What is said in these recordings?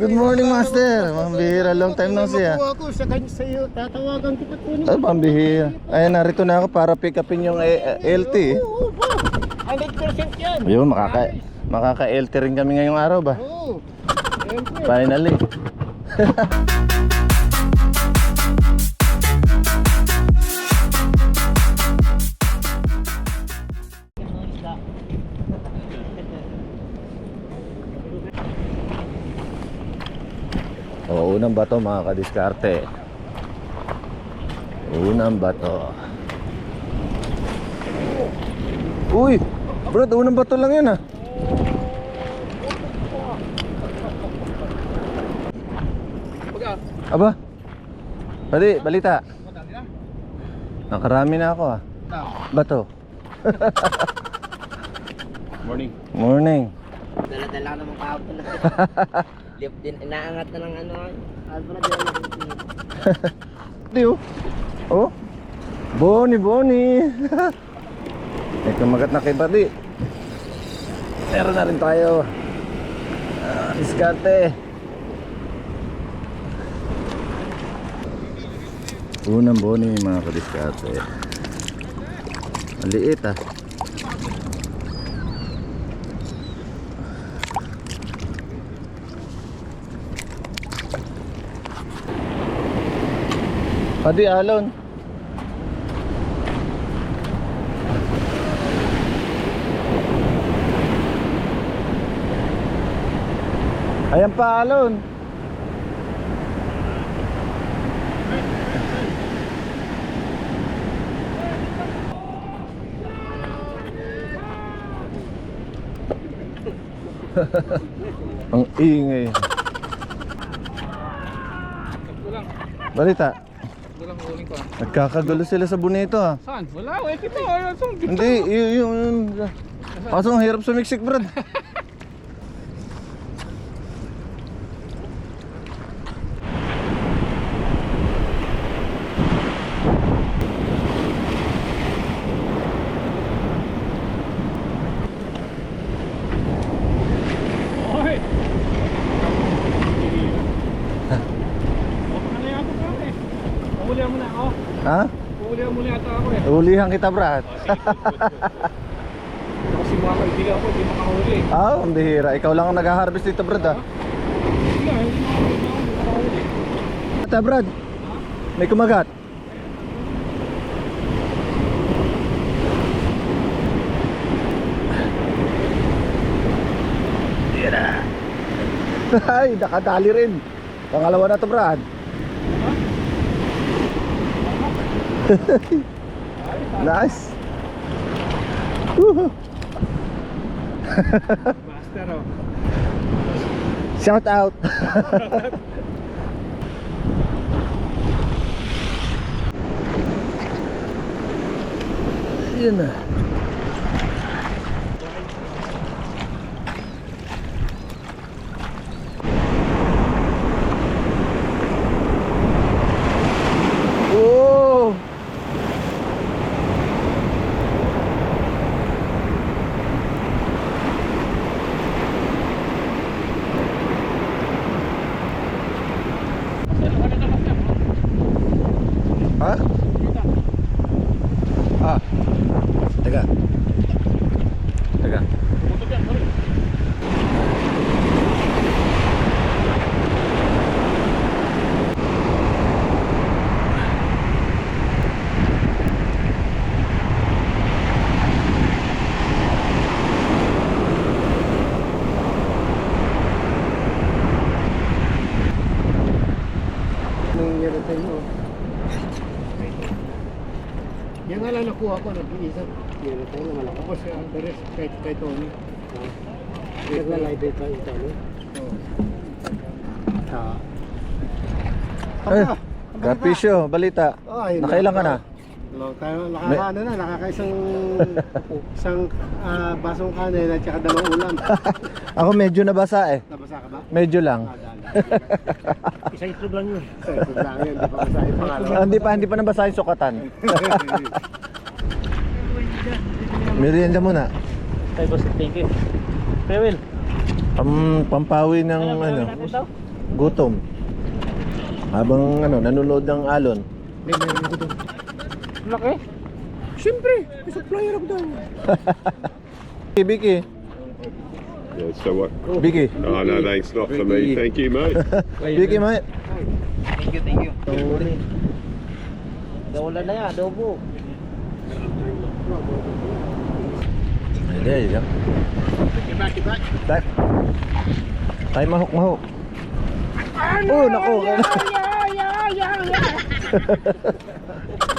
Good morning, Master. Pambihira, long time no see. Makuha ko sa kanya sa'yo, tatawagan kita po niyo. Ay, pambihira. Ay, narito na ako para pick upin yung LT. Oo, 100% yan. Ayun, makaka-LT rin kami ngayong araw ba? Oo, siyempre. Finally. O, unang bato mga kadiskarte. Unang bato. Uy! Bro, unang bato lang yan ah. Aba? Pwede, balita. Nakarami na ako ah. Bato. Morning. Morning. Dala-dala ka naman kahapon na. Lip din, inaangat na ng ano. Alpha na din Di oh. Oh. Boni. May kumagat na kay Buddy. Meron na rin tayo. Diskarte. Unang boni mga kadiskarte. Maliit ah. Padi alon. Ayan pa alon. Ang ingay. Balita. Nagkakagulo sila sa Bonito ah. Saan? Wala, wait ito. Hindi, yung kaso ang hirap sumiksik, Brad. Oy! Ano yan ako pa eh? Pahulihan mo na ako. Ha? Pahulihan mo na ata ako eh. Ulihan kita, Brad. Kasi mga kaibigan ko, hindi makahuli. Ah, ang bihira. Ikaw lang ang nag-harvest dito, Brad ah. Hindi makahuli. Ata, Brad. May kumagat. Ay, nakadali rin. Pangalawa na to, Brad. Nice. Master oh. Shout out. Yun na. Oh. Ha? Ah. Teka. Yan nga lang nakuha ko, nag-iisa. Yan tayo na malaki. Tapos the rest kay Tony. Naglalay dito yung Tony. Ay, Garpisyo, balita. Nakailan ka na? Nakakaisang basong kanin at saka dalawang ulam. Ako medyo nabasa eh. Nabasa ka ba? Medyo lang. Isang itlog lang yun. Isang itlog lang yun, di pa masahin pangalawa. Hindi pa nabasa yung sukatan. Merienda muna. Ay, boss, thank you. Farewell. Pampawi ng ano. Gutom. Habang nanonood ng alon. May meron ko doon. Laki? Siyempre, may supplier ako daw. Biki. Yeah, so what? Biki. Oh, no, thanks, not for me. Thank you, mate. Biki, mate. Thank you. Daulan na yan, adobo. There you go. Tayo. Tayo mahok. Oh, nako.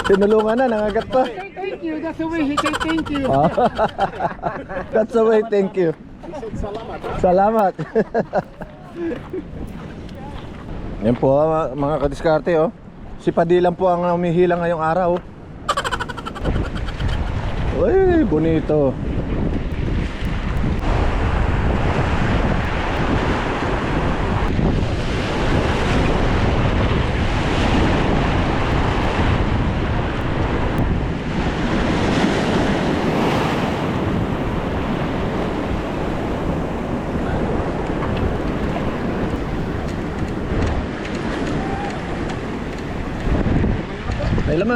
Tinulungan na, nangagat pa. Thank you, that's the way he said thank you. That's the way, thank you. Salamat. Yan po mga kadiskarte oh. Si Padilang po ang umihila ngayong araw. Uy, bonito.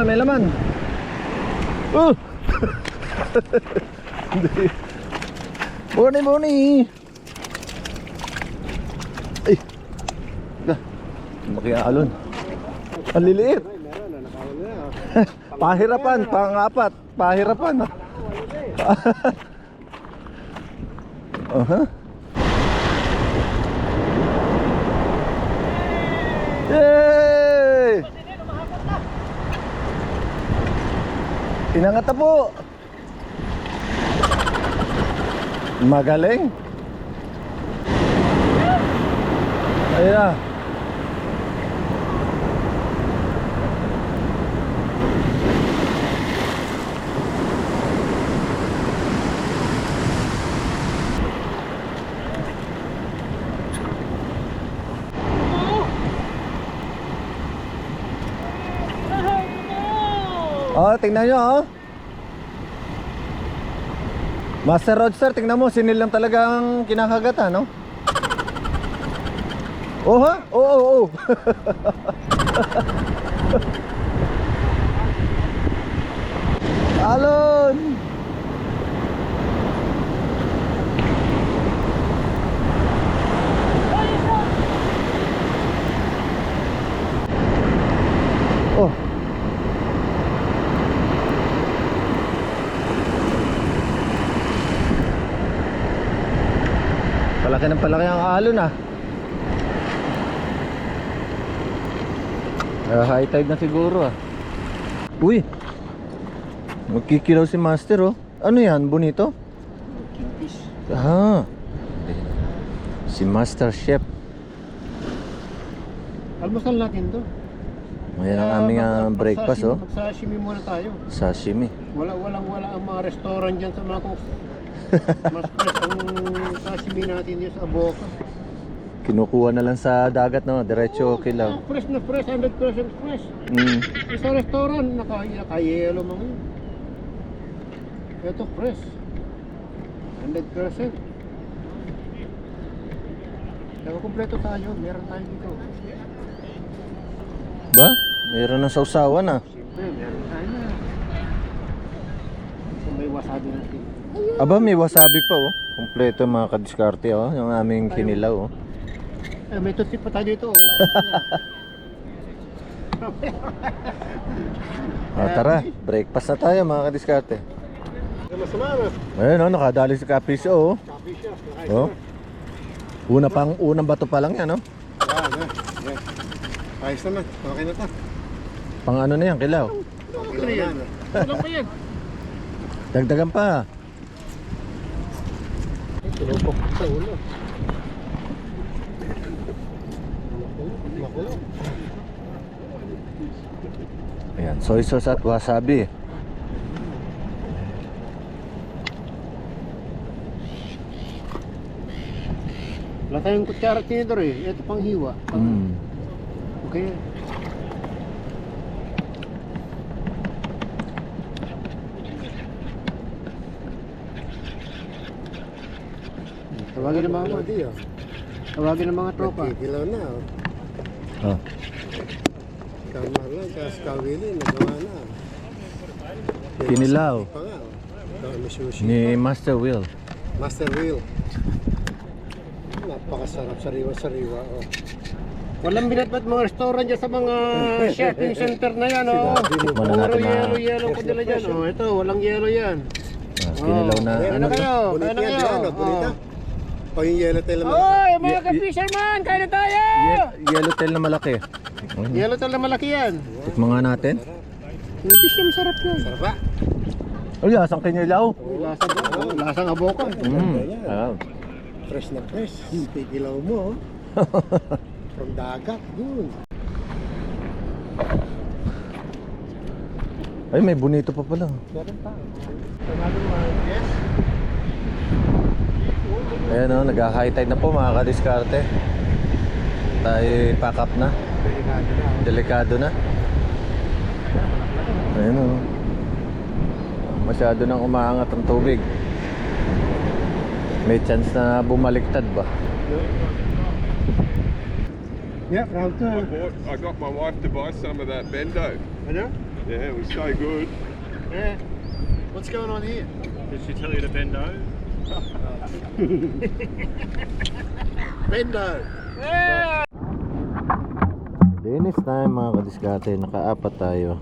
May laman. Boni. Ay. Makialon. Ang liliit. Pahirapan, pang-apat. Pahirapan. Yay! Inangat na po. Magaling. Ayun na. Oh, tingnan nyo oh. Master Roadster, tingnan mo, sinil lang talagang kinakagata, no? Oh ha? Oo. Alon! Oh. Palaki ng palaki ang alon ah. High tide na siguro ah. Uy, magkikilaw si Master oh. Ano yan? Bonito? Kingfish. Si Master Chef. Almusal natin to. Ayan ang aming breakfast oh. Magsashimi muna tayo. Sashimi. Wala ang mga restaurant dyan sa mga kung mas fresh ang sashimi natin yun sa Aboca. Kinukuha na lang sa dagat no, diretso kilaw. Fresh na fresh, 100% fresh. Sa restaurant, naka-yellow mga yun. Ito fresh. 100%. Kaya kumpleto tayo, meron tayo dito. Ba? Meron ng sausawan ah. Siyempre, meron tayo na. So, may wasabi natin. Aba, may wasabi pa oh. Kompleto mga kadiskarte oh, yung aming kinilaw oh. May tutip pa tayo dito. Tara, breakfast na tayo mga kadiskarte. Masama na. Ayun oh, nakadali si Kapiso oh. Copy siya. Oh. Unang bato pa lang yan oh. Yan. Ayos naman. Okay na to. Pang ano na yan, kilaw. Okay na yan. Walang pa yan. Dagdagan pa. Tulupok sa ulo. Ayan, soy sauce at wasabi. Wala tayong kutsara at tinidor eh. Ito pang hiwa. Okay. Tawagin na mama. Tawagin ng mga tropa. Nagkikilaw na. Oh. Marlon, kaya Skawili, nagawa na. Kinilaw. Pa nga. May sushi. Ni Master Will. Master Wheel. Napakasarap, sariwa-sariwa. Oh. Walang binatbat mga restaurant dyan sa mga shopping center na yan. Oh. Tikman na natin mga Yellow ko nila dyan. Oh, ito, walang yellow yan. kinilaw na Kaya ano na to? kayo, kaya Bonita na yan, kayo. ano? Bonita. O yung yellow tail naman. Oy, mga ka-fisherman, kain na tayo! Yellowtail na malaki. Yellow tail na malaki yan. Tikman nga natin. Hindi siya masarap yan. Sarap ba? Ay, lasang kinilaw. Lasang ba? Lasang abokan. Ah. Fresh na fresh. Pigilaw mo. From dagat. Yun. Ay, may bonito pa pala. Ayan o, nag-high tide na po mga kadiskarte. Tayo pack up na. Delikado na. Ayan o. Masyado nang umaangat ang tubig. May chance na bumaliktad ba? Yeah, round two. I got my wife to buy some of that bendo. Ano? Yeah, it was so good. Yeah. What's going on here? Did she tell you to bend over? Bendo. Dennis time mga kadiskarte. Nakaapat tayo.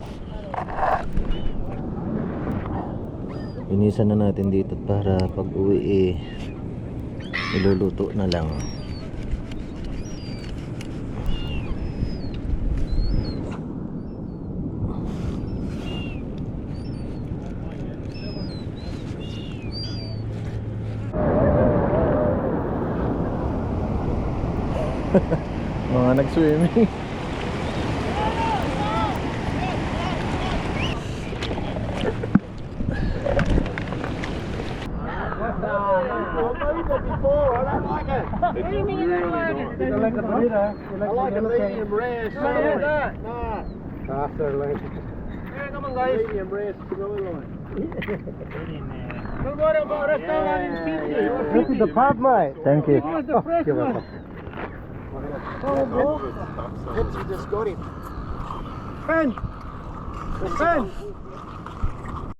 Inisan na natin dito para pag uwi iluluto na lang. Mga nag-swimming. I like a medium rare. Faster like. Hey, come on guys. Medium rare sirloin. Don't worry about restaurant in Fiji. This is the pub, mate. Thank you. This was the fresh Give one. us Oh, bro. Oops, you just got it. Ben! Ben!